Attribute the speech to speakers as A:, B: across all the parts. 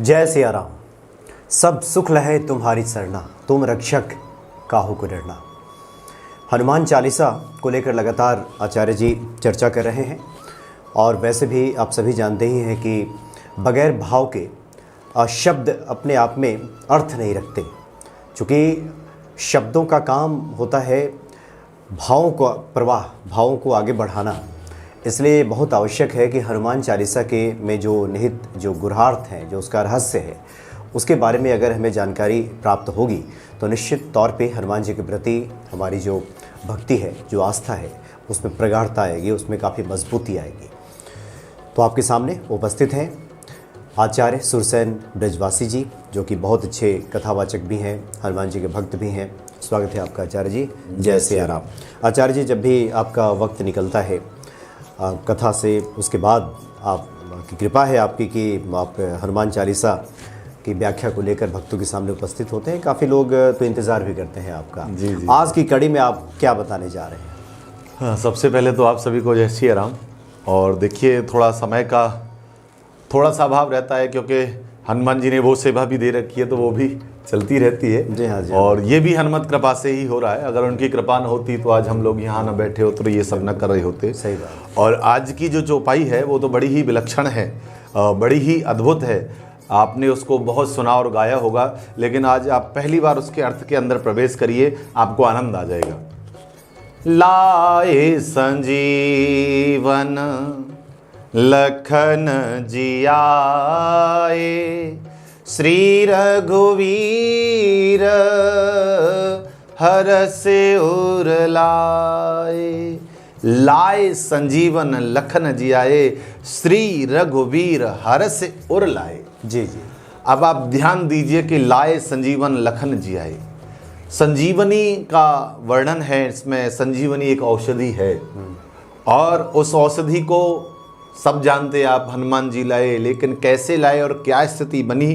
A: जय सिया राम। सब सुख लहे तुम्हारी सरना, तुम रक्षक काहू को डरना। हनुमान चालीसा को लेकर लगातार आचार्य जी चर्चा कर रहे हैं और वैसे भी आप सभी जानते ही हैं कि बगैर भाव के शब्द अपने आप में अर्थ नहीं रखते, क्योंकि शब्दों का काम होता है भावों का प्रवाह, भावों को आगे बढ़ाना। इसलिए बहुत आवश्यक है कि हनुमान चालीसा के में जो निहित जो गुरहार्थ हैं, जो उसका रहस्य है, उसके बारे में अगर हमें जानकारी प्राप्त होगी तो निश्चित तौर पे हनुमान जी के प्रति हमारी जो भक्ति है, जो आस्था है, उसमें प्रगाढ़ता आएगी, उसमें काफ़ी मजबूती आएगी। तो आपके सामने उपस्थित हैं आचार्य सुरसेन ब्रजवासी जी, जो कि बहुत अच्छे कथावाचक भी हैं, हनुमान जी के भक्त भी हैं। स्वागत है आपका आचार्य जी। जय सिया राम। आचार्य जी, जब भी आपका वक्त निकलता है कथा से, उसके बाद आपकी कृपा है आपकी कि आप हनुमान चालीसा की व्याख्या को लेकर भक्तों के सामने उपस्थित होते हैं। काफ़ी लोग तो इंतज़ार भी करते हैं आपका।
B: जी।
A: आज की कड़ी में आप क्या बताने जा रहे हैं?
B: हाँ, सबसे पहले तो आप सभी को जय श्री राम। और देखिए, थोड़ा समय का थोड़ा सा अभाव रहता है, क्योंकि हनुमान जी ने वो सेवा भी दे रखी है, तो वो भी चलती रहती है।
A: जी हाँ जी।
B: और ये भी हनुमत कृपा से ही हो रहा है। अगर उनकी कृपा न होती तो आज हम लोग यहाँ न बैठे होते, तो ये सब न कर रहे होते।
A: सही बात।
B: और आज की जो चौपाई है वो तो बड़ी ही विलक्षण है, बड़ी ही अद्भुत है। आपने उसको बहुत सुना और गाया होगा, लेकिन आज आप पहली बार उसके अर्थ के अंदर प्रवेश करिए, आपको आनंद आ जाएगा। लाए संजीवन लखन जियाए, श्री रघुवीर हरष उर लाए। लाए संजीवन लखन जियाए, श्री रघुवीर हरष उर लाए।
A: जी जी।
B: अब आप ध्यान दीजिए कि लाए संजीवन लखन जियाए। संजीवनी का वर्णन है इसमें। संजीवनी एक औषधि है और उस औषधि को सब जानते हैं आप, हनुमान जी लाए। लेकिन कैसे लाए और क्या स्थिति बनी,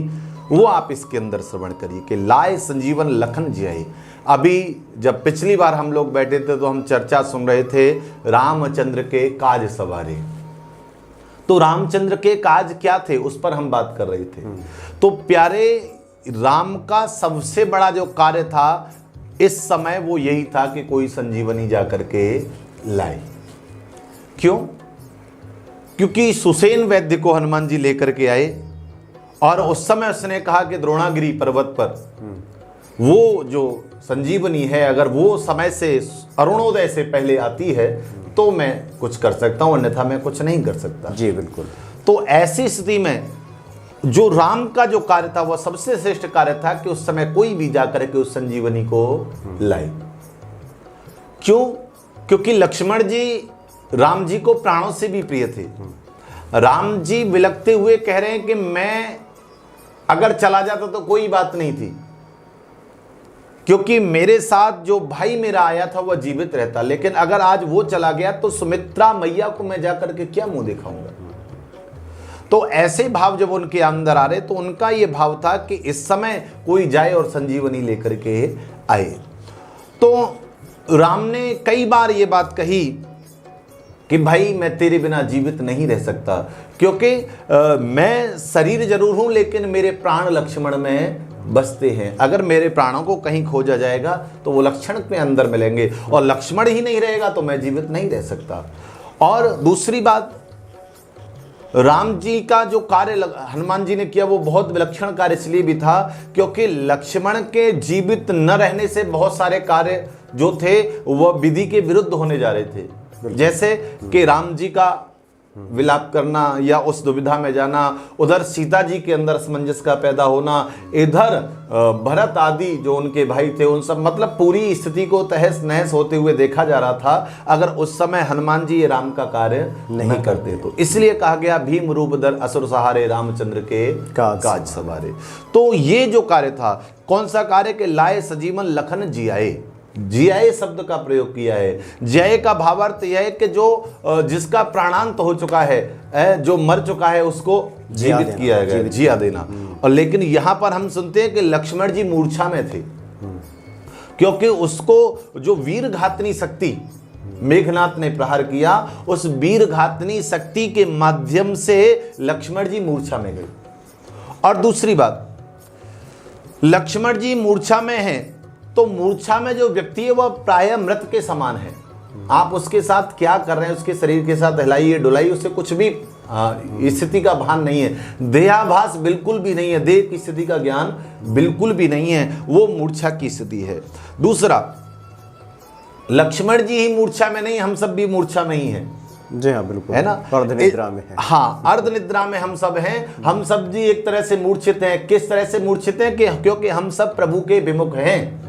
B: वो आप इसके अंदर श्रवण करिए कि लाए संजीवन लखन जियाए। अभी जब पिछली बार हम लोग बैठे थे तो हम चर्चा सुन रहे थे रामचंद्र के काज सवारे। तो रामचंद्र के काज क्या थे, उस पर हम बात कर रहे थे। तो प्यारे राम का सबसे बड़ा जो कार्य था इस समय, वो यही था कि कोई संजीवनी जाकर के लाए। क्यों? क्योंकि सुसेन वैद्य को हनुमान जी लेकर के आए और उस समय उसने कहा कि द्रोणागिरी पर्वत पर वो जो संजीवनी है, अगर वो समय से अरुणोदय से पहले आती है तो मैं कुछ कर सकता हूं, अन्यथा मैं कुछ नहीं कर सकता।
A: जी बिल्कुल।
B: तो ऐसी स्थिति में जो राम का जो कार्य था वह सबसे श्रेष्ठ कार्य था कि उस समय कोई भी जाकर के उस संजीवनी को लाए। क्यों? क्योंकि लक्ष्मण जी राम जी को प्राणों से भी प्रिय थे। राम जी बिलखते हुए कह रहे हैं कि मैं अगर चला जाता तो कोई बात नहीं थी, क्योंकि मेरे साथ जो भाई मेरा आया था वह जीवित रहता, लेकिन अगर आज वो चला गया तो सुमित्रा मैया को मैं जाकर के क्या मुंह दिखाऊंगा। तो ऐसे भाव जब उनके अंदर आ रहे तो उनका ये भाव था कि इस समय कोई जाए और संजीवनी लेकर के आए। तो राम ने कई बार ये बात कही कि भाई मैं तेरे बिना जीवित नहीं रह सकता, क्योंकि मैं शरीर जरूर हूं लेकिन मेरे प्राण लक्ष्मण में बसते हैं। अगर मेरे प्राणों को कहीं खोजा जाएगा तो वो लक्ष्मण में अंदर मिलेंगे, और लक्ष्मण ही नहीं रहेगा तो मैं जीवित नहीं रह सकता। और दूसरी बात, राम जी का जो कार्य हनुमान जी ने किया वो बहुत विलक्षण कार्य इसलिए भी था क्योंकि लक्ष्मण के जीवित न रहने से बहुत सारे कार्य जो थे वह विधि के विरुद्ध होने जा रहे थे। जैसे कि राम जी का विलाप करना या उस दुविधा में जाना, उधर सीता जी के अंदर असमंजस का पैदा होना, इधर भरत आदि जो उनके भाई थे उन सब, मतलब पूरी स्थिति को तहस नहस होते हुए देखा जा रहा था अगर उस समय हनुमान जी ये राम का कार्य नहीं करते तो। इसलिए कहा गया भीम रूप धर असुर सहारे, रामचंद्र के काज सवारे। तो ये जो कार्य था, कौन सा कार्य? के लाए संजीवन लखन जियाए। जियाए शब्द का प्रयोग किया है। जियाए का भावार्थ यह है कि जो जिसका प्राणांत हो चुका है, जो मर चुका है, उसको जीवित किया गया, जिया देना। और लेकिन यहां पर हम सुनते हैं कि लक्ष्मण जी मूर्छा में थे, क्योंकि उसको जो वीर घातनी शक्ति मेघनाथ ने प्रहार किया, उस वीर घातनी शक्ति के माध्यम से लक्ष्मण जी मूर्छा में गए। और दूसरी बात, लक्ष्मण जी मूर्छा में हैं, तो मूर्छा में जो व्यक्ति है वह प्रायः मृत के समान है। आप उसके साथ क्या कर रहे हैं, उसके शरीर के साथ हिलाइए डुलाइए, उससे कुछ भी स्थिति का भान नहीं है, देहाभास बिल्कुल भी नहीं है, देह की स्थिति का ज्ञान बिल्कुल भी नहीं है, वो मूर्छा की स्थिति है। दूसरा, लक्ष्मण जी ही मूर्छा में नहीं, हम सब भी मूर्छा में ही हैं।
A: जी हाँ, बिल्कुल,
B: है ना,
A: अर्ध निद्रा में है।
B: हाँ, अर्ध निद्रा में हम सब हैं। हम सब जी एक तरह से मूर्छित हैं। किस तरह से मूर्छित हैं कि क्योंकि हम सब प्रभु के विमुख हैं,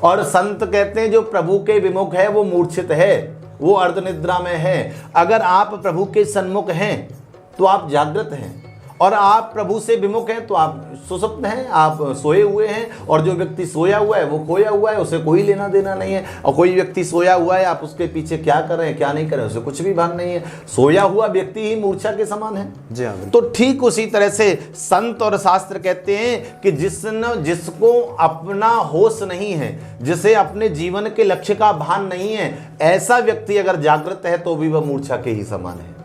B: और संत कहते हैं जो प्रभु के विमुख है वो मूर्छित है, वो अर्ध निद्रा में है। अगर आप प्रभु के सन्मुख हैं तो आप जागृत हैं, और आप प्रभु से विमुख हैं तो आप सुषुप्त हैं, आप सोए हुए हैं। और जो व्यक्ति सोया हुआ है वो खोया हुआ है, उसे कोई लेना देना नहीं है। और कोई व्यक्ति सोया हुआ है, आप उसके पीछे क्या कर रहे हैं क्या नहीं कर रहे हैं उसे कुछ भी भान नहीं है। सोया हुआ व्यक्ति ही मूर्छा के समान है।
A: जी हाँ,
B: तो ठीक उसी तरह से संत और शास्त्र कहते हैं कि जिसको अपना होश नहीं है, जिसे अपने जीवन के लक्ष्य का भान नहीं है, ऐसा व्यक्ति अगर जागृत है तो भी वह मूर्छा के ही समान है।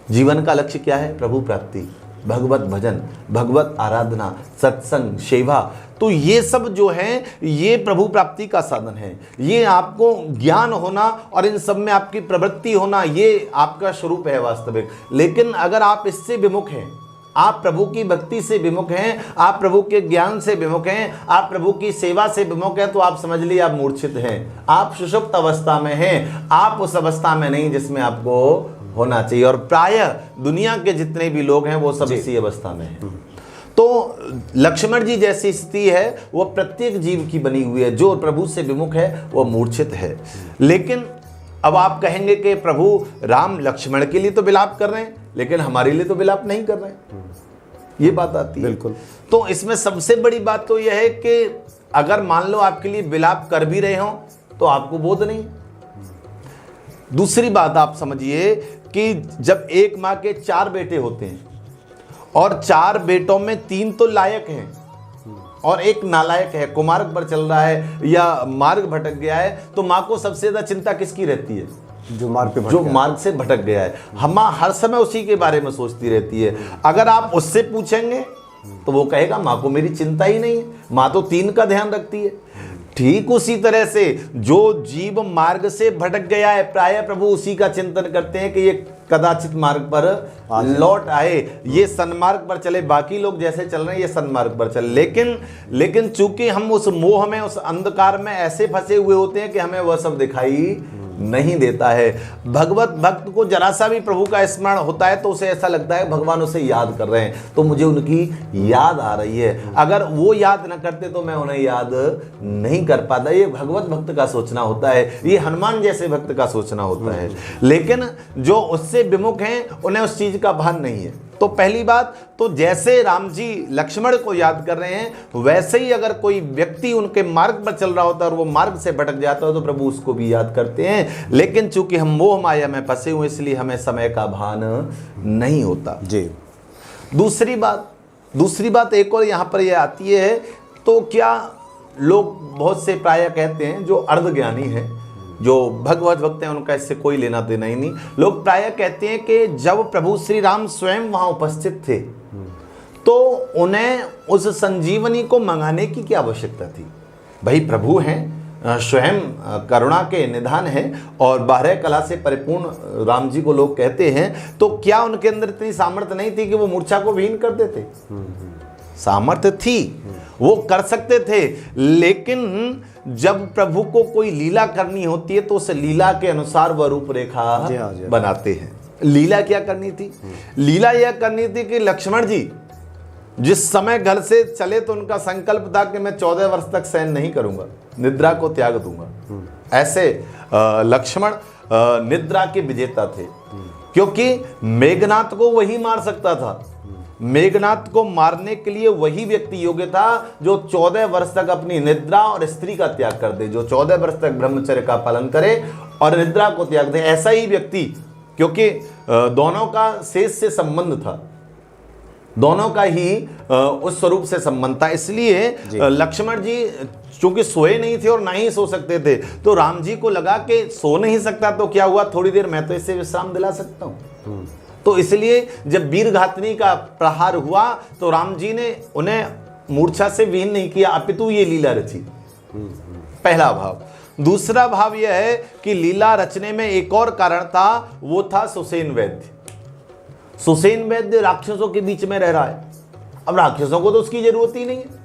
B: जीवन का लक्ष्य क्या है? प्रभु प्राप्ति, भगवत भजन, भगवत आराधना, सत्संग, सेवा। तो ये सब जो है ये प्रभु प्राप्ति का साधन है। ये आपको ज्ञान होना और इन सब में आपकी प्रवृत्ति होना, ये आपका स्वरूप है वास्तविक। लेकिन अगर आप इससे विमुख हैं, आप प्रभु की भक्ति से विमुख हैं, आप प्रभु के ज्ञान से विमुख हैं, आप प्रभु की सेवा से विमुख हैं, तो आप समझ लीजिए आप मूर्छित हैं, आप सुषुप्त अवस्था में हैं, आप उस अवस्था में नहीं जिसमें आपको होना चाहिए। और प्रायः दुनिया के जितने भी लोग हैं वो सब इसी अवस्था में हैं। तो लक्ष्मण जी जैसी स्थिति है वो प्रत्येक जीव की बनी हुई है। जो प्रभु से विमुख है वो मूर्छित है। लेकिन अब आप कहेंगे कि प्रभु राम लक्ष्मण के लिए तो विलाप कर रहे हैं, लेकिन हमारे लिए तो विलाप नहीं कर रहे हैं, ये बात आती है।
A: बिल्कुल।
B: तो इसमें सबसे बड़ी बात तो यह है कि अगर मान लो आपके लिए विलाप कर भी रहे हो तो आपको बोध नहीं। दूसरी बात आप समझिए कि जब एक माँ के 4 बेटे होते हैं और 4 बेटों में 3 तो लायक हैं और एक नालायक है, कुमार्ग पर चल रहा है या मार्ग भटक गया है, तो माँ को सबसे ज्यादा चिंता किसकी रहती है? जो मार्ग से भटक गया है। हम हर समय उसी के बारे में सोचती रहती है। अगर आप उससे पूछेंगे तो वो कहेगा माँ को मेरी चिंता ही नहीं है, माँ तो 3 का ध्यान रखती है। ठीक उसी तरह से जो जीव मार्ग से भटक गया है, प्रायः प्रभु उसी का चिंतन करते हैं कि ये कदाचित मार्ग पर लौट आए, ये सन्मार्ग पर चले, बाकी लोग जैसे चल रहे हैं ये सन्मार्ग पर चले। लेकिन चूंकि हम उस मोह में, उस अंधकार में ऐसे फंसे हुए होते हैं कि हमें वह सब दिखाई नहीं देता है। भगवत भक्त को जरा सा भी प्रभु का स्मरण होता है तो उसे ऐसा लगता है भगवान उसे याद कर रहे हैं, तो मुझे उनकी याद आ रही है। अगर वो याद न करते तो मैं उन्हें याद नहीं कर पाता। ये भगवत भक्त का सोचना होता है, ये हनुमान जैसे भक्त का सोचना होता है। लेकिन जो उससे विमुख हैं उन्हें उस चीज का भान नहीं है। तो पहली बात तो जैसे राम जी लक्ष्मण को याद कर रहे हैं, वैसे ही अगर कोई व्यक्ति उनके मार्ग पर चल रहा होता है और वो मार्ग से भटक जाता है तो प्रभु उसको भी याद करते हैं। लेकिन चूंकि हम मोह माया में फंसे हुए इसलिए हमें समय का भान नहीं होता जी। दूसरी बात एक और यहाँ पर यह आती है, तो क्या लोग बहुत से प्रायः कहते हैं जो अर्धज्ञानी है, जो भगवत भक्त हैं, उनका इससे कोई लेना देना ही नहीं। लोग प्रायः कहते हैं कि जब प्रभु श्री राम स्वयं वहां उपस्थित थे तो उन्हें उस संजीवनी को मंगाने की क्या आवश्यकता थी। भाई प्रभु हैं, स्वयं करुणा के निधान है और 12 कला से परिपूर्ण राम जी को लोग कहते हैं, तो क्या उनके अंदर इतनी सामर्थ्य नहीं थी कि वो मूर्छा को विहीन कर देते? सामर्थ्य थी, वो कर सकते थे। लेकिन जब प्रभु को कोई लीला करनी होती है तो उस लीला के अनुसार वह रूपरेखा बनाते हैं। लीला क्या करनी थी? लीला यह करनी थी कि लक्ष्मण जी जिस समय घर से चले तो उनका संकल्प था कि मैं 14 वर्ष तक शयन नहीं करूंगा, निद्रा को त्याग दूंगा। ऐसे लक्ष्मण निद्रा के विजेता थे, क्योंकि मेघनाथ को वही मार सकता था। मेघनाथ को मारने के लिए वही व्यक्ति योग्य था जो 14 वर्ष तक अपनी निद्रा और स्त्री का त्याग कर दे, जो 14 वर्ष तक ब्रह्मचर्य का पालन करे और निद्रा को त्याग दे। ऐसा ही व्यक्ति, क्योंकि दोनों का शेष से संबंध था, दोनों का ही उस स्वरूप से संबंध था, इसलिए लक्ष्मण जी चूंकि सोए नहीं थे और ना ही सो सकते थे, तो राम जी को लगा कि सो नहीं सकता तो क्या हुआ, थोड़ी देर मैं तो इससे विश्राम दिला सकता हूँ। तो इसलिए जब वीरघातनी का प्रहार हुआ तो राम जी ने उन्हें मूर्छा से विहीन नहीं किया, अपितु ये लीला रची। पहला भाव। दूसरा भाव यह है कि लीला रचने में एक और कारण था, वो था सुसेन वैद्य। सुसेन वैद्य राक्षसों के बीच में रह रहा है। अब राक्षसों को तो उसकी जरूरत ही नहीं है,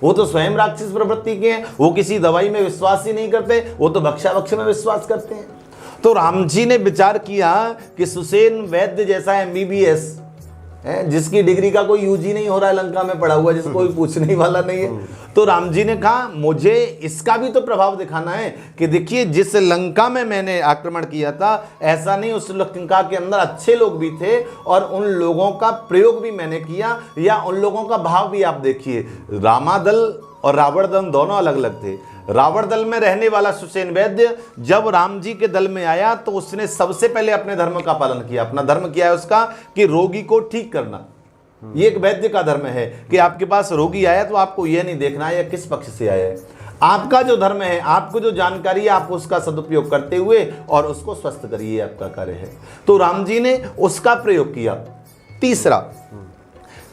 B: वो तो स्वयं राक्षस प्रवृत्ति के हैं, वो किसी दवाई में विश्वास ही नहीं करते, वो तो भक्षा भक्ष में विश्वास करते हैं। तो राम जी ने विचार किया कि सुसेन वैद्य जैसा MBBS है, जिसकी डिग्री का कोई यूज ही नहीं हो रहा है, लंका में पड़ा हुआ, जिसको कोई पूछने ही वाला नहीं है, तो राम जी ने कहा मुझे इसका भी तो प्रभाव दिखाना है कि देखिए जिस लंका में मैंने आक्रमण किया था, ऐसा नहीं उस लंका के अंदर अच्छे लोग भी थे और उन लोगों का प्रयोग भी मैंने किया, या उन लोगों का भाव भी आप देखिए। रामादल और रावण दल दोनों अलग अलग थे। रावण दल में रहने वाला सुसेन वैद्य जब राम जी के दल में आया तो उसने सबसे पहले अपने धर्म का पालन किया। अपना धर्म किया है उसका कि रोगी को ठीक करना, ये एक वैद्य का धर्म है कि आपके पास रोगी आया तो आपको यह नहीं देखना है या किस पक्ष से आया है। आपका जो धर्म है, आपको जो जानकारी है, आप उसका सदुपयोग करते हुए और उसको स्वस्थ करिए, आपका कार्य है। तो राम जी ने उसका प्रयोग किया।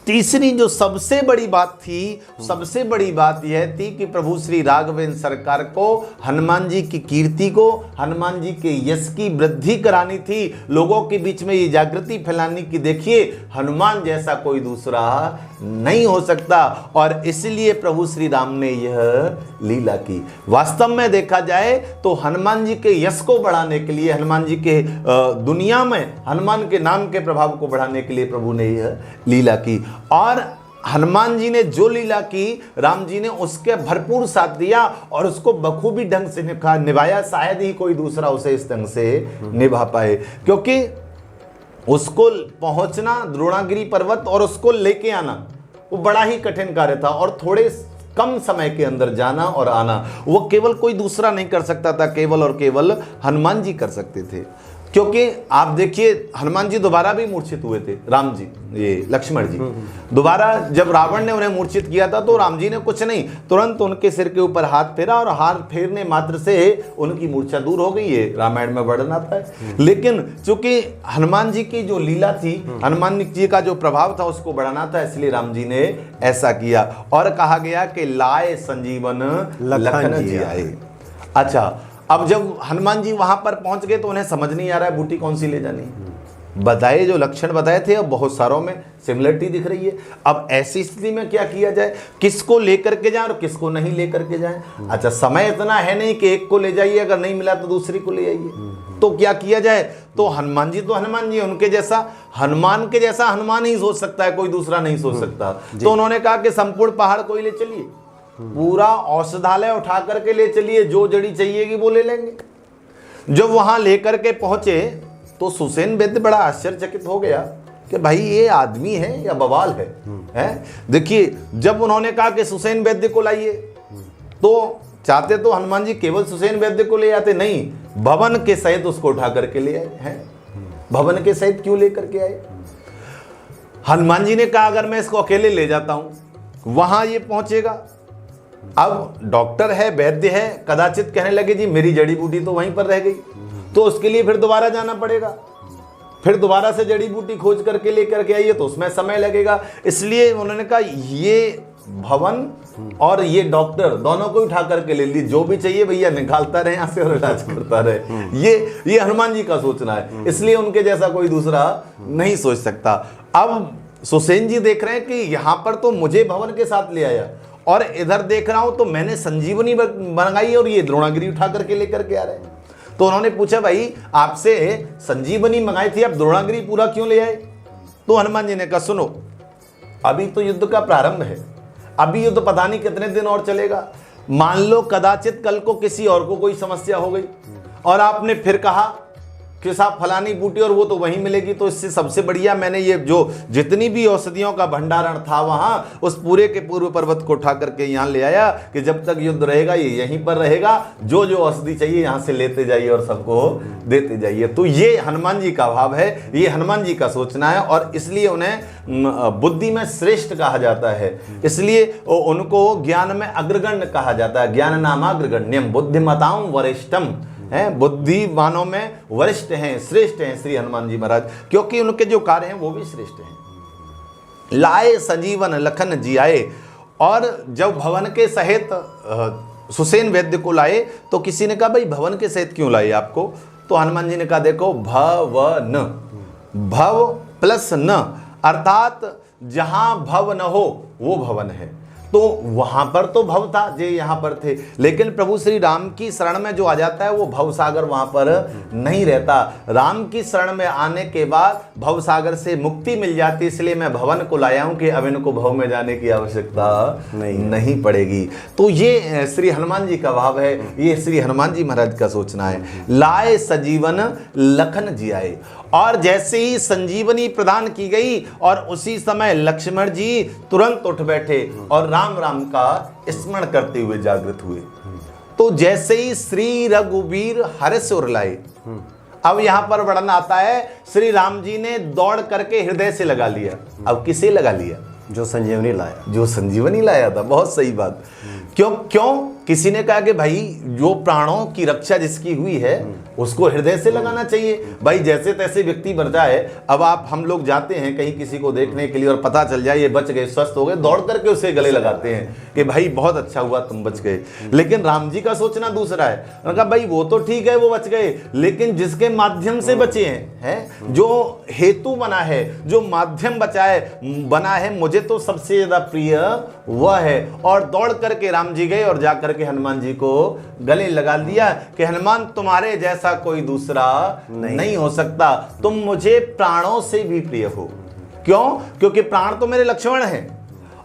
B: तीसरी जो सबसे बड़ी बात थी, सबसे बड़ी बात यह थी कि प्रभु श्री राघवेंद्र सरकार को हनुमान जी की कीर्ति को, हनुमान जी के यश की वृद्धि करानी थी, लोगों के बीच में ये जागृति फैलानी कि देखिए हनुमान जैसा कोई दूसरा नहीं हो सकता, और इसलिए प्रभु श्री राम ने यह लीला की। वास्तव में देखा जाए तो हनुमान जी के यश को बढ़ाने के लिए, हनुमान जी के दुनिया में हनुमान के नाम के प्रभाव को बढ़ाने के लिए प्रभु ने यह लीला की। और हनुमान जी ने जो लीला की, राम जी ने उसके भरपूर साथ दिया और उसको बखूबी ढंग से निभाया। शायद ही कोई दूसरा उसे इस ढंग से निभा पाए, क्योंकि उसको पहुंचना द्रोणागिरी पर्वत और उसको लेके आना वो बड़ा ही कठिन कार्य था, और थोड़े कम समय के अंदर जाना और आना वो केवल कोई दूसरा नहीं कर सकता था, केवल और केवल हनुमान जी कर सकते थे। क्योंकि आप देखिए हनुमान जी दोबारा भी मूर्छित हुए थे, राम जी, ये लक्ष्मण जी दोबारा जब रावण ने उन्हें मूर्छित किया था तो राम जी ने कुछ नहीं, तुरंत उनके सिर के ऊपर हाथ फेरा और हाथ फेरने मात्र से उनकी मूर्छा दूर हो गई है, रामायण में वर्णन आता है। लेकिन चूंकि हनुमान जी की जो लीला थी, हनुमान जी का जो प्रभाव था उसको बढ़ाना था, इसलिए राम जी ने ऐसा किया। और कहा गया कि लाए संजीवन लखन जी आए। अच्छा, अब जब हनुमान जी वहां पर पहुंच गए तो उन्हें समझ नहीं आ रहा है बूटी कौन सी ले जानी। बताए जो लक्षण बताए थे अब बहुत सारों में सिमिलरिटी दिख रही है। अब ऐसी स्थिति में क्या किया जाए, किसको लेकर के जाए और किसको नहीं लेकर के जाए। अच्छा, समय इतना है नहीं कि एक को ले जाइए, अगर नहीं मिला तो दूसरी को ले आइए, तो क्या किया जाए। तो हनुमान जी तो हनुमान जी, उनके जैसा हनुमान के जैसा हनुमान ही सोच सकता है, कोई दूसरा नहीं सोच सकता। तो उन्होंने कहा कि संपूर्ण पहाड़ को ही ले चलिए, पूरा औषधालय उठा करके ले चलिए, जो जड़ी चाहिएगी वो ले लेंगे। जब वहां लेकर के पहुंचे तो सुसेन वैद्य बड़ा आश्चर्यचकित हो गया कि भाई ये आदमी है या बवाल है? देखिए जब उन्होंने कहा कि सुसेन वैद्य को लाइए, तो चाहते तो हनुमान जी केवल सुसेन वैद्य को ले आते, नहीं, भवन के सहित उसको उठा करके ले आए हैं। भवन के सहित क्यों लेकर के आए? हनुमान जी ने कहा अगर मैं इसको अकेले ले जाता हूं, वहां ये पहुंचेगा, अब डॉक्टर है, वैद्य है, कदाचित कहने लगे जी मेरी जड़ी बूटी तो वहीं पर रह गई, तो उसके लिए फिर दोबारा जाना पड़ेगा, फिर दोबारा से जड़ी बूटी खोज करके लेकर के आइए तो उसमें समय लगेगा। इसलिए उन्होंने कहा ये भवन और ये डॉक्टर दोनों को उठा करके ले लीजिए, जो भी चाहिए भैया निकालता रहे यहाँ से और इलाज करता रहे। ये हनुमान जी का सोचना है, इसलिए उनके जैसा कोई दूसरा नहीं सोच सकता। अब सुसेन जी देख रहे हैं कि यहाँ पर तो मुझे भवन के साथ ले आया और इधर देख रहा हूं तो मैंने संजीवनी मंगाई और ये द्रोणागिरी उठा करके लेकर के आ रहे हैं। तो उन्होंने पूछा भाई आपसे संजीवनी मंगाई थी, आप द्रोणागिरी पूरा क्यों ले आए? तो हनुमान जी ने कहा सुनो, अभी तो युद्ध का प्रारंभ है, अभी युद्ध पता नहीं कितने दिन और चलेगा। मान लो कदाचित कल को किसी और को कोई समस्या हो गई और आपने फिर कहा कि साहब फलानी बूटी और वो तो वहीं मिलेगी, तो इससे सबसे बढ़िया मैंने ये जो जितनी भी औषधियों का भंडारण था वहां, उस पूरे के पूर्व पर्वत को उठा करके यहाँ ले आया कि जब तक युद्ध रहेगा ये यहीं पर रहेगा, जो जो औषधि चाहिए यहाँ से लेते जाइए और सबको देते जाइए। तो ये हनुमान जी का भाव है, ये हनुमान जी का सोचना है, और इसलिए उन्हें बुद्धि में श्रेष्ठ कहा जाता है, इसलिए उनको ज्ञान में अग्रगण्य कहा जाता है। ज्ञान नामाग्रगण्यम बुद्धिमताओं वरिष्ठम हैं, बुद्धिमानों में वरिष्ठ हैं, श्रेष्ठ हैं श्री हनुमान जी महाराज, क्योंकि उनके जो कार्य हैं वो भी श्रेष्ठ हैं। लाए संजीवन लखन जियाए, और जब भवन के सहित सुसेन वैद्य को लाए तो किसी ने कहा भाई भवन के सहित क्यों लाए आपको, तो हनुमान जी ने कहा देखो भवन, भव प्लस न, अर्थात जहां भव न हो वो भवन है, तो वहां पर तो भव था, जे यहां पर थे, लेकिन प्रभु श्री राम की शरण में जो आ जाता है वो भवसागर वहां पर नहीं रहता। राम की शरण में आने के बाद भवसागर से मुक्ति मिल जाती, इसलिए मैं भवन को लाया हूं कि अब इनको भव में जाने की आवश्यकता नहीं पड़ेगी। तो ये श्री हनुमान जी का भाव है, ये श्री हनुमान जी महाराज का सोचना है। लाए सजीवन लखन जियाए, और जैसे ही संजीवनी प्रदान की गई और उसी समय लक्ष्मण जी तुरंत उठ बैठे और राम राम का स्मरण करते हुए जागृत हुए। तो जैसे ही श्री रघुवीर हर्ष उर लाए, अब यहां पर वर्णन आता है श्री राम जी ने दौड़ करके हृदय से लगा लिया। अब किसे लगा लिया?
A: जो संजीवनी लाया,
B: जो संजीवनी लाया था। बहुत सही बात। क्यों किसी ने कहा कि भाई जो प्राणों की रक्षा जिसकी हुई है उसको हृदय से लगाना चाहिए। भाई जैसे तैसे व्यक्ति मर जाए, अब आप हम लोग जाते हैं कहीं किसी को देखने के लिए और पता चल जाए ये बच गए, स्वस्थ हो गए, दौड़ करके उसे गले लगाते हैं कि भाई बहुत अच्छा हुआ तुम बच गए। लेकिन राम जी का सोचना दूसरा है। उन्होंने कहा भाई वो तो ठीक है वो बच गए, लेकिन जिसके माध्यम से बचे हैं, जो हेतु बना है, जो माध्यम बना है, मुझे तो सबसे ज्यादा प्रिय वह है। और दौड़ करके राम जी गए और जाकर के हनुमान जी को गले लगा दिया कि हनुमान तुम्हारे जैसा कोई दूसरा नहीं हो सकता, तुम मुझे प्राणों से भी प्रिय हो। क्यों? क्योंकि प्राण तो मेरे लक्ष्मण हैं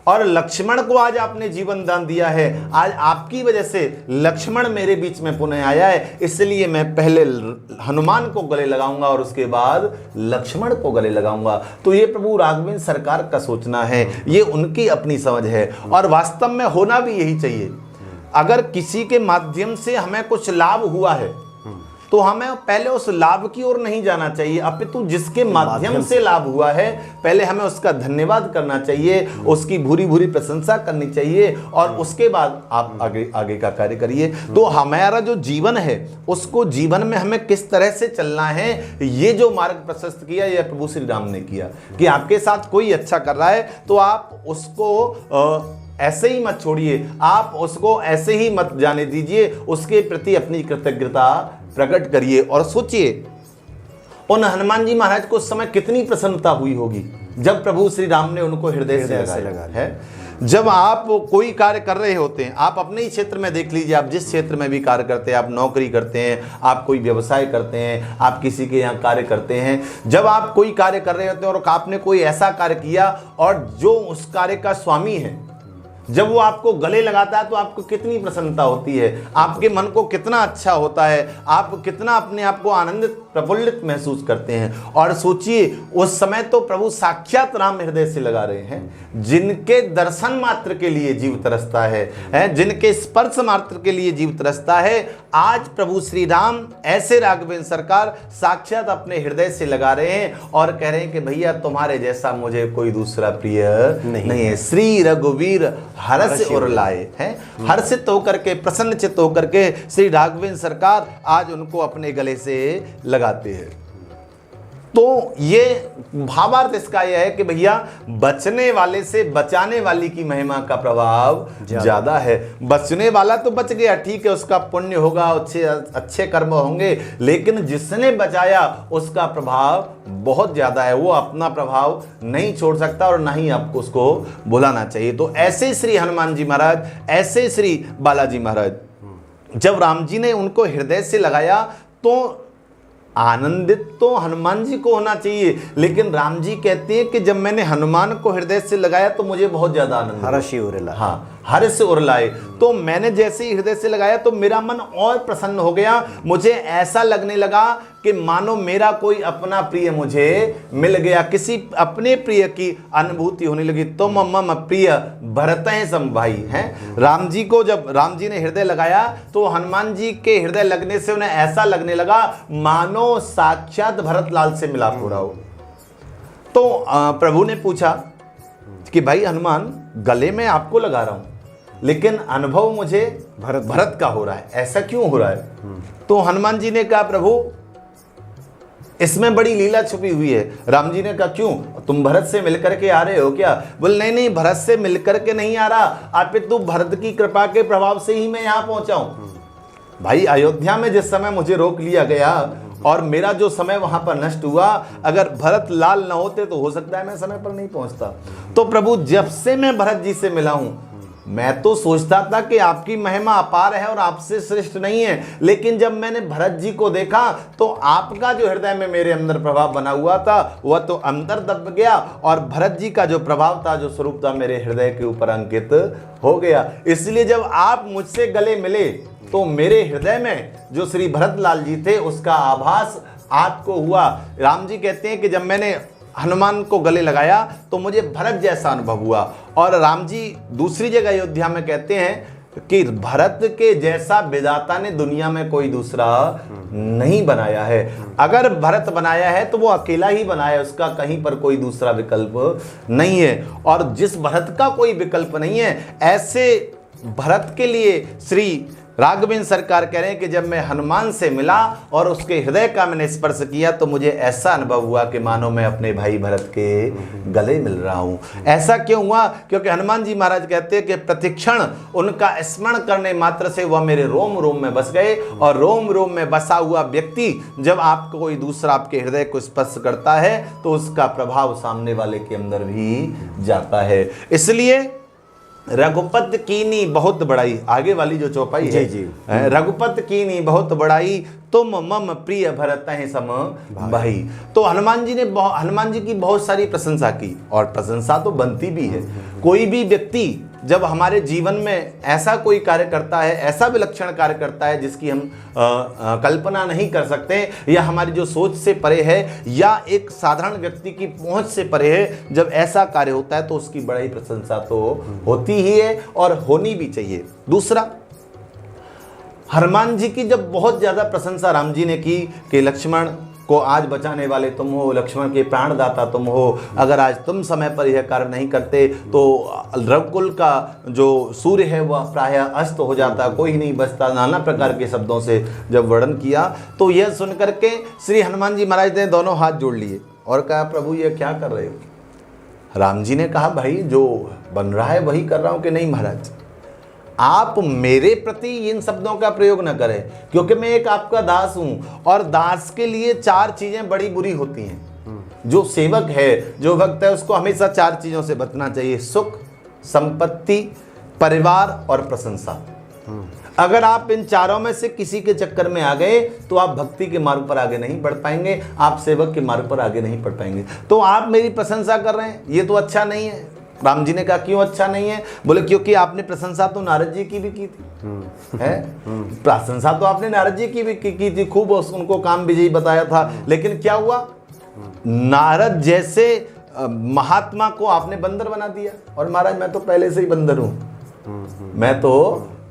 B: और लक्ष्मण को आज आपने जीवन दान दिया है। आज आपकी वजह से लक्ष्मण मेरे बीच में पुनः आया है, इसलिए मैं पहले हनुमान को गले लगाऊंगा और उसके बाद लक्ष्मण को गले लगाऊंगा। तो ये प्रभु राघवेंद्र सरकार का सोचना है, ये उनकी अपनी समझ है और वास्तव में होना भी यही चाहिए। अगर किसी के माध्यम से हमें कुछ लाभ हुआ है तो हमें पहले उस लाभ की ओर नहीं जाना चाहिए, अपितु जिसके माध्यम से लाभ हुआ है पहले हमें उसका धन्यवाद करना चाहिए, उसकी भूरी भूरी प्रशंसा करनी चाहिए और उसके बाद आप आगे का कार्य करिए। तो हमारा जो जीवन है उसको जीवन में हमें किस तरह से चलना है, ये जो मार्ग प्रशस्त किया यह प्रभु श्री राम ने किया कि आपके साथ कोई अच्छा कर रहा है तो आप उसको ऐसे ही मत छोड़िए, आप उसको ऐसे ही मत जाने दीजिए, उसके प्रति अपनी कृतज्ञता प्रकट करिए। और सोचिए उन हनुमान जी महाराज को उस समय कितनी प्रसन्नता हुई होगी जब प्रभु श्री राम ने उनको हृदय से लगाया है। जब आप कोई कार्य कर रहे होते हैं, आप अपने ही क्षेत्र में देख लीजिए, आप जिस क्षेत्र में भी कार्य करते हैं, आप नौकरी करते हैं, आप कोई व्यवसाय करते हैं, आप किसी के यहाँ कार्य करते हैं, जब आप कोई कार्य कर रहे होते हैं और आपने कोई ऐसा कार्य किया और जो उस कार्य का स्वामी है जब वो आपको गले लगाता है तो आपको कितनी प्रसन्नता होती है, आपके मन को कितना अच्छा होता है, आप कितना अपने आप को आनंदित प्रफुल्लित महसूस करते हैं। और सोचिए उस समय तो प्रभु साक्षात राम हृदय से लगा रहे हैं, जिनके दर्शन मात्र के लिए जीव तरसता है, जिनके स्पर्श मात्र के लिए जीव तरसता है। आज प्रभु श्री राम ऐसे राघवेंद्र सरकार साक्षात अपने हृदय से लगा रहे हैं और कह रहे हैं कि भैया तुम्हारे जैसा मुझे कोई दूसरा प्रिय नहीं है। श्री रघुवीर हर्ष उर लाए हैं, हर्षित होकर के प्रसन्नचित्त होकर के श्री राघवेंद्र सरकार आज उनको अपने गले से लगाते हैं। तो ये भावार्थ इसका यह है कि भैया बचने वाले से बचाने वाली की महिमा का प्रभाव ज्यादा है। बचने वाला तो बच गया, ठीक है, उसका पुण्य होगा, अच्छे कर्म होंगे, लेकिन जिसने बचाया उसका प्रभाव बहुत ज्यादा है, वो अपना प्रभाव नहीं छोड़ सकता और ना ही आपको उसको भुलाना चाहिए। तो ऐसे श्री हनुमान जी महाराज, ऐसे श्री बालाजी महाराज, जब राम जी ने उनको हृदय से लगाया तो आनंदित तो हनुमान जी को होना चाहिए, लेकिन राम जी कहते हैं कि जब मैंने हनुमान को हृदय से लगाया तो मुझे बहुत ज्यादा आनंद, हर्ष उर लाए। तो मैंने जैसे ही हृदय से लगाया तो मेरा मन और प्रसन्न हो गया, मुझे ऐसा लगने लगा कि मानो मेरा कोई अपना प्रिय मुझे मिल गया, किसी अपने प्रिय की अनुभूति होने लगी। तो मम प्रिय भरतहि सम भाई हैं। राम जी को जब राम जी ने हृदय लगाया तो हनुमान जी के हृदय लगने से उन्हें ऐसा लगने लगा मानो साक्षात भरतलाल से मिलाप हो रहा हो। तो प्रभु ने पूछा कि भाई हनुमान, गले में आपको लगा रहा हूं, लेकिन अनुभव मुझे भरत का हो रहा है। ऐसा क्यों हो रहा है? तो हनुमान जी ने कहा प्रभु इसमें बड़ी लीला छुपी हुई है। राम जी ने कहा क्यों, तुम भरत से मिलकर के आ रहे हो क्या? बोल नहीं नहीं, भरत से मिलकर के नहीं आ रहा, अपितु भरत की कृपा के प्रभाव से ही मैं यहाँ पहुंचा हूं। भाई अयोध्या में जिस समय मुझे रोक लिया गया और मेरा जो समय वहां पर नष्ट हुआ, अगर भरत लाल न होते तो हो सकता है मैं समय पर नहीं पहुंचता। तो प्रभु जब से मैं भरत जी से मिला हूं, मैं तो सोचता था कि आपकी महिमा अपार है और आपसे श्रेष्ठ नहीं है, लेकिन जब मैंने भरत जी को देखा तो आपका जो हृदय में मेरे अंदर प्रभाव बना हुआ था वह तो अंदर दब गया और भरत जी का जो प्रभाव था, जो स्वरूप था, मेरे हृदय के ऊपर अंकित हो गया। इसलिए जब आप मुझसे गले मिले तो मेरे हृदय में जो श्री भरत लाल जी थे उसका आभास आपको हुआ। राम जी कहते हैं कि जब मैंने हनुमान को गले लगाया तो मुझे भरत जैसा अनुभव हुआ। और राम जी दूसरी जगह अयोध्या में कहते हैं कि भरत के जैसा विधाता ने दुनिया में कोई दूसरा नहीं बनाया है। अगर भरत बनाया है तो वो अकेला ही बनाया, उसका कहीं पर कोई दूसरा विकल्प नहीं है। और जिस भरत का कोई विकल्प नहीं है, ऐसे भरत के लिए श्री राघवेंद्र सरकार कह रहे हैं कि जब मैं हनुमान से मिला और उसके हृदय का मैंने स्पर्श किया तो मुझे ऐसा अनुभव हुआ कि मानो मैं अपने भाई भरत के गले मिल रहा हूं। ऐसा क्यों हुआ? क्योंकि हनुमान जी महाराज कहते हैं कि प्रतिक्षण उनका स्मरण करने मात्र से वह मेरे रोम रोम में बस गए। और रोम रोम में बसा हुआ व्यक्ति जब आपको कोई दूसरा आपके हृदय को स्पर्श करता है तो उसका प्रभाव सामने वाले के अंदर भी जाता है। इसलिए रघुपत कीनी बहुत बड़ाई, आगे वाली जो चौपाई है
A: जी।
B: रघुपत कीनी बहुत बड़ाई, तुम मम प्रिय भरत हैं सम भाई। तो हनुमान जी की बहुत सारी प्रशंसा की और प्रशंसा तो बनती भी है। कोई भी व्यक्ति जब हमारे जीवन में ऐसा कोई कार्य करता है, ऐसा विलक्षण कार्य करता है जिसकी हम कल्पना नहीं कर सकते, या हमारी जो सोच से परे है, या एक साधारण व्यक्ति की पहुंच से परे है, जब ऐसा कार्य होता है तो उसकी बड़ी प्रशंसा तो होती ही है और होनी भी चाहिए। दूसरा, हनुमान जी की जब बहुत ज्यादा प्रशंसा राम जी ने की कि लक्ष्मण को आज बचाने वाले तुम हो, लक्ष्मण के प्राणदाता तुम हो, अगर आज तुम समय पर यह कार्य नहीं करते तो रघुकुल का जो सूर्य है वह प्रायः अस्त हो जाता, कोई नहीं बचता, नाना प्रकार के शब्दों से जब वर्णन किया तो यह सुनकर के श्री हनुमान जी महाराज ने दोनों हाथ जोड़ लिए और कहा प्रभु ये क्या कर रहे हो? राम जी ने कहा भाई जो बन रहा है वही कर रहा हूं। कि नहीं महाराज, आप मेरे प्रति इन शब्दों का प्रयोग न करें, क्योंकि मैं एक आपका दास हूं और दास के लिए चार चीजें बड़ी बुरी होती हैं। जो सेवक है, जो भक्त है, उसको हमेशा चार चीजों से बचना चाहिए: सुख, संपत्ति, परिवार और प्रशंसा। अगर आप इन चारों में से किसी के चक्कर में आ गए तो आप भक्ति के मार्ग पर आगे नहीं बढ़ पाएंगे, आप सेवक के मार्ग पर आगे नहीं बढ़ पाएंगे। तो आप मेरी प्रशंसा कर रहे हैं, ये तो अच्छा नहीं है। राम जी ने कहा क्यों अच्छा नहीं है? बोले क्योंकि आपने प्रशंसा तो नारद जी की भी की थी, है प्रशंसा तो आपने नारद जी की भी की थी, खूब उनको काम विजयी बताया था, लेकिन क्या हुआ? नारद जैसे महात्मा को आपने बंदर बना दिया। और महाराज मैं तो पहले से ही बंदर हूं, मैं तो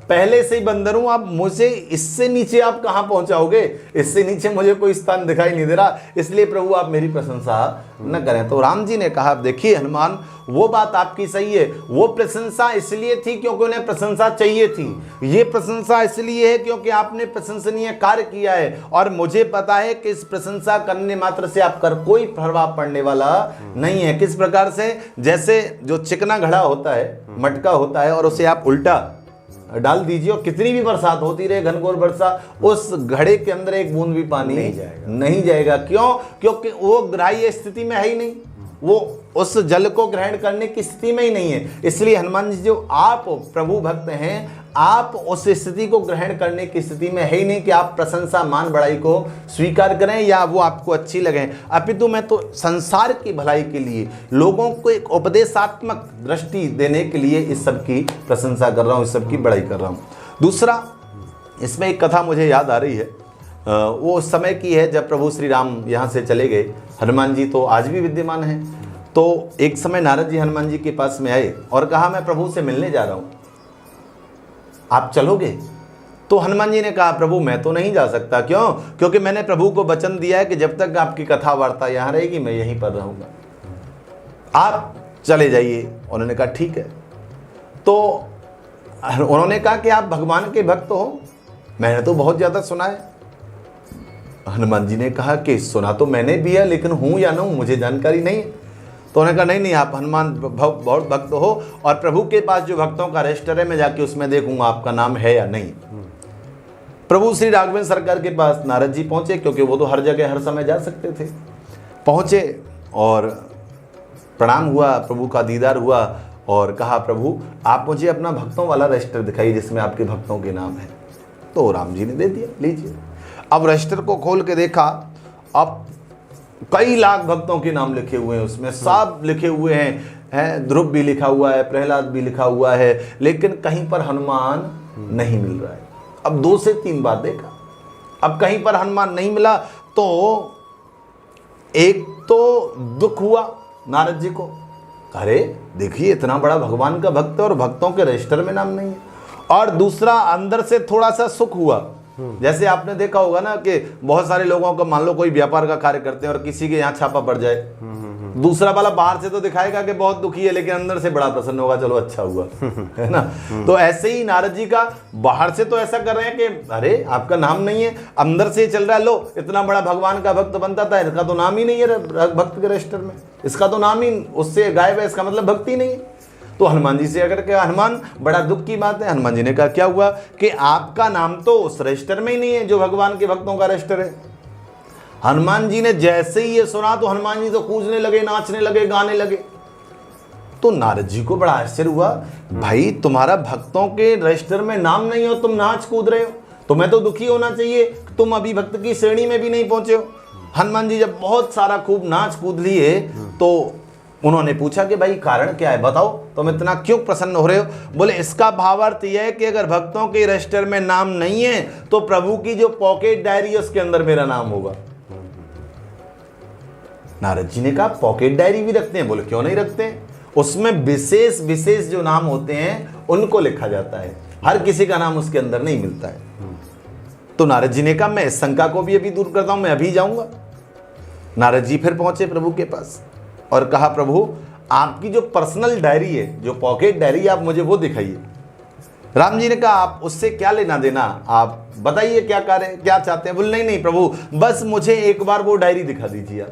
B: पहले से ही बंदर हूं, आप मुझे इससे नीचे आप कहां पहुंचाओगे? इससे नीचे मुझे कोई स्थान दिखाई नहीं दे रहा, इसलिए प्रभु आप मेरी प्रशंसा न करें। तो राम जी ने कहा देखिए हनुमान, वो बात आपकी सही है, वो प्रशंसा इसलिए थी क्योंकि उन्हें प्रशंसा चाहिए थी, ये प्रशंसा इसलिए है क्योंकि आपने प्रशंसनीय कार्य किया है, और मुझे पता है कि इस प्रशंसा करने मात्र से आप कर कोई प्रभाव पड़ने वाला नहीं है। किस प्रकार से? जैसे जो चिकना घड़ा होता है, मटका होता है, और उसे आप उल्टा डाल दीजिए और कितनी भी बरसात होती रहे, घनघोर वर्षा, उस घड़े के अंदर एक बूंद भी पानी नहीं जाएगा। क्यों? क्योंकि वो ग्राह्य स्थिति में है ही नहीं, वो उस जल को ग्रहण करने की स्थिति में ही नहीं है। इसलिए हनुमान जी जो आप प्रभु भक्त हैं, आप उस स्थिति को ग्रहण करने की स्थिति में है ही नहीं कि आप प्रशंसा मान बढ़ाई को स्वीकार करें या वो आपको अच्छी लगे। अपितु मैं तो संसार की भलाई के लिए, लोगों को एक उपदेशात्मक दृष्टि देने के लिए इस सब की प्रशंसा कर रहा हूँ, इस सब की बढ़ाई कर रहा हूँ। दूसरा, इसमें एक कथा मुझे याद आ रही है, वो उस समय की है जब प्रभु श्री राम यहाँ से चले गए। हनुमान जी तो आज भी विद्यमान हैं। तो एक समय नारद जी हनुमान जी के पास में आए और कहा मैं प्रभु से मिलने जा रहा हूँ, आप चलोगे? तो हनुमान जी ने कहा प्रभु मैं तो नहीं जा सकता। क्यों? क्योंकि मैंने प्रभु को वचन दिया है कि जब तक आपकी कथा वार्ता यहाँ रहेगी मैं यहीं पर रहूँगा, आप चले जाइए। उन्होंने कहा ठीक है। तो उन्होंने कहा कि आप भगवान के भक्त हो, मैंने तो बहुत ज़्यादा सुना है। हनुमान जी ने कहा कि सुना तो मैंने भी है, लेकिन हूँ या ना हूँ मुझे जानकारी नहीं है। तो उन्होंने कहा नहीं नहीं, आप हनुमान बहुत भक्त हो, और प्रभु के पास जो भक्तों का रजिस्टर है मैं जाके उसमें देखूंगा आपका नाम है या नहीं। प्रभु श्री राघवेंद्र सरकार के पास नारद जी पहुंचे, क्योंकि वो तो हर जगह हर समय जा सकते थे। पहुंचे और प्रणाम हुआ, प्रभु का दीदार हुआ और कहा प्रभु आप मुझे अपना भक्तों वाला रजिस्टर दिखाइए जिसमें आपके भक्तों के नाम है। तो राम जी ने दे दिया, लीजिए। अब रजिस्टर को खोल के देखा, अब कई लाख भक्तों के नाम लिखे हुए हैं उसमें, सब लिखे हुए हैं, ध्रुव भी लिखा हुआ है, प्रहलाद भी लिखा हुआ है, लेकिन कहीं पर हनुमान नहीं मिल रहा है। अब 2 से 3 बार देखा, अब कहीं पर हनुमान नहीं मिला, तो एक तो दुख हुआ नारद जी को, अरे देखिए इतना बड़ा भगवान का भक्त है और भक्तों के रजिस्टर में नाम नहीं है। और दूसरा अंदर से थोड़ा सा सुख हुआ, जैसे आपने देखा होगा ना कि बहुत सारे लोगों का, मान लो कोई व्यापार का कार्य करते हैं और किसी के यहाँ छापा पड़ जाए, दूसरा वाला बाहर से तो दिखाएगा कि बहुत दुखी है, लेकिन अंदर से बड़ा प्रसन्न होगा, चलो अच्छा हुआ है ना। तो ऐसे ही नारद जी का, बाहर से तो ऐसा कर रहे हैं कि अरे आपका नाम नहीं है, अंदर से चल रहा है, लो इतना बड़ा भगवान का भक्त बनता था, इसका तो नाम ही नहीं है भक्त के रजिस्टर में, इसका तो नाम ही उससे गायब है, इसका मतलब भक्ति नहीं है। तो हनुमान जी से अगर कहा हनुमान बड़ा दुख की बात है। हनुमान जी ने कहा क्या हुआ कि आपका नाम तो उस रजिस्टर में ही नहीं है जो भगवान के भक्तों का रजिस्टर है। हनुमान जी ने जैसे ही ये सुना तो हनुमान जी तो कूदने लगे, नाचने लगे, गाने लगे। तो नारद जी को बड़ा आश्चर्य हुआ, भाई तुम्हारा भक्तों के रजिस्टर में नाम नहीं हो, तुम नाच कूद रहे हो, तुम्हें तो दुखी होना चाहिए, तुम अभी भक्त की श्रेणी में भी नहीं पहुंचे हो। हनुमान जी जब बहुत सारा खूब नाच कूद लिए तो उन्होंने पूछा कि भाई कारण क्या है, बताओ तुम इतना क्यों प्रसन्न हो रहे हो। बोले इसका भावार्थ यह है कि अगर भक्तों के रजिस्टर में नाम नहीं है तो प्रभु की जो पॉकेट डायरी है उसके अंदर मेरा नाम होगा। नारद जी ने कहा पॉकेट डायरी भी रखते हैं? बोले क्यों नहीं रखते हैं, उसमें विशेष विशेष जो नाम होते हैं उनको लिखा जाता है, हर किसी का नाम उसके अंदर नहीं मिलता है। तो नारद जी ने कहा मैं इस शंका को भी अभी दूर करता हूं, मैं अभी जाऊंगा। नारद जी फिर पहुंचे प्रभु के पास और कहा प्रभु आपकी जो पर्सनल डायरी है, जो पॉकेट डायरी है, आप मुझे वो दिखाइए। राम जी ने कहा आप उससे क्या लेना देना, आप बताइए क्या कार्य, क्या चाहते हैं। बोले नहीं नहीं प्रभु, बस मुझे एक बार वो डायरी दिखा दीजिए।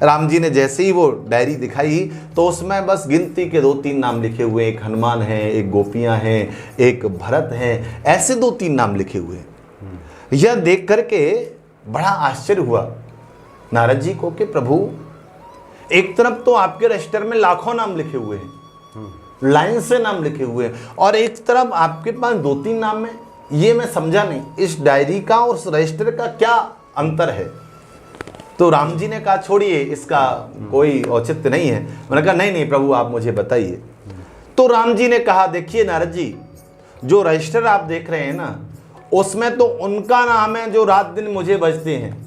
B: राम जी ने जैसे ही वो डायरी दिखाई तो उसमें बस गिनती के 2-3 नाम लिखे हुए, एक हनुमान है, एक गोपियां हैं, एक भरत हैं, ऐसे 2-3 नाम लिखे हुए। यह देख करके बड़ा आश्चर्य हुआ नारद जी को कि प्रभु एक तरफ तो आपके रजिस्टर में लाखों नाम लिखे हुए हैं, लाइन से नाम लिखे हुए हैं, और एक तरफ आपके पास 2-3 नाम है। ये मैं समझा नहीं, इस डायरी का और उस रजिस्टर का क्या अंतर है। तो राम जी ने कहा छोड़िए, इसका कोई औचित्य नहीं है। मैंने कहा नहीं नहीं प्रभु आप मुझे बताइए। तो राम जी ने कहा देखिए नारद जी, जो रजिस्टर आप देख रहे हैं ना, उसमें तो उनका नाम है जो रात दिन मुझे भजते हैं,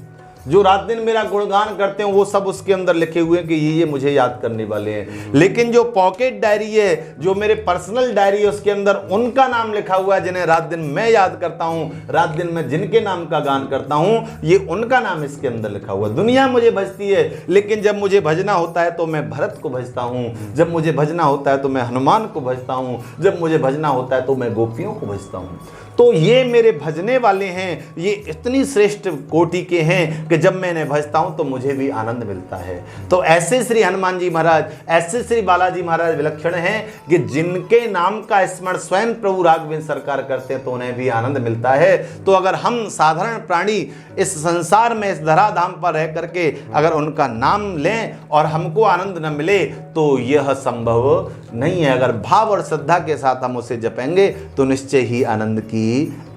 B: जो रात दिन मेरा गुणगान करते हैं, वो सब उसके अंदर लिखे हुए हैं कि ये मुझे याद करने वाले हैं। लेकिन जो पॉकेट डायरी है, जो मेरे पर्सनल डायरी है, उसके अंदर उनका नाम लिखा हुआ है जिन्हें रात दिन मैं याद करता हूँ, रात दिन मैं जिनके नाम का गान करता हूँ, ये उनका नाम इसके अंदर लिखा हुआ है। दुनिया मुझे भजती है, लेकिन जब मुझे भजना होता है तो मैं भरत को भजता हूँ, जब मुझे भजना होता है तो मैं हनुमान को भजता हूँ, जब मुझे भजना होता है तो मैं गोपियों को भजता हूँ। तो ये मेरे भजने वाले हैं, ये इतनी श्रेष्ठ कोटि के हैं कि जब मैं इन्हें भजता हूं तो मुझे भी आनंद मिलता है। तो ऐसे श्री हनुमान जी महाराज, ऐसे श्री बालाजी महाराज विलक्षण हैं कि जिनके नाम का स्मरण स्वयं प्रभु राघवेंद्र सरकार करते हैं तो उन्हें भी आनंद मिलता है। तो अगर हम साधारण प्राणी इस संसार में, इस धराधाम पर रह करके अगर उनका नाम लें और हमको आनंद न मिले तो यह संभव नहीं है। अगर भाव और श्रद्धा के साथ हम उसे जपेंगे तो निश्चय ही आनंद की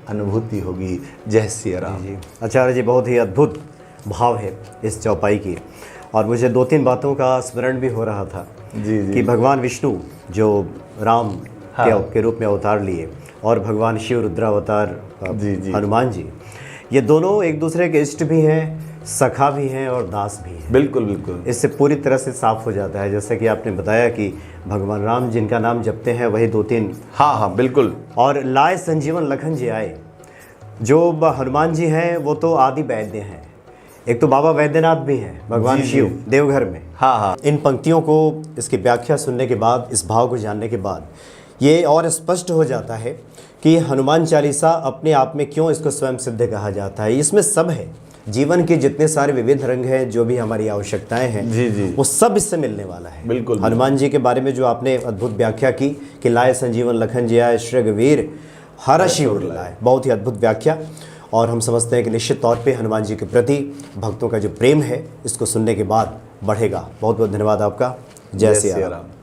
B: अनुभूति होगी। जय श्री राम
A: जी। आचार्य जी बहुत ही अद्भुत भाव है इस चौपाई की, और मुझे 2-3 बातों का स्मरण भी हो रहा था
B: जी जी।
A: कि भगवान विष्णु जो राम के रूप में अवतार लिए और भगवान शिव रुद्रावतार हनुमान जी, ये दोनों एक दूसरे के इष्ट भी हैं, सखा भी हैं और दास भी हैं।
B: बिल्कुल बिल्कुल,
A: इससे पूरी तरह से साफ हो जाता है। जैसे कि आपने बताया कि भगवान राम जिनका नाम जपते हैं वही 2-3,
B: हाँ बिल्कुल।
A: और लाए संजीवन लखन जी आए, जो हनुमान जी हैं वो तो आदि वैद्य हैं, एक तो बाबा वैद्यनाथ भी हैं भगवान शिव देवघर में।
B: हाँ।
A: इन पंक्तियों को, इसकी व्याख्या सुनने के बाद, इस भाव को जानने के बाद ये और स्पष्ट हो जाता है कि हनुमान चालीसा अपने आप में क्यों इसको स्वयं सिद्ध कहा जाता है। इसमें सब है, जीवन के जितने सारे विविध रंग हैं, जो भी हमारी आवश्यकताएं हैं,
B: जी जी,
A: वो सब इससे मिलने वाला है।
B: बिल्कुल।
A: हनुमान जी के बारे में जो आपने अद्भुत व्याख्या की कि लाए संजीवन लखन जियाए श्री रघुवीर हरषि उर लाए, बहुत ही अद्भुत व्याख्या। और हम समझते हैं कि निश्चित तौर पे हनुमान जी के प्रति भक्तों का जो प्रेम है, इसको सुनने के बाद बढ़ेगा। बहुत बहुत धन्यवाद आपका। जय सिया राम।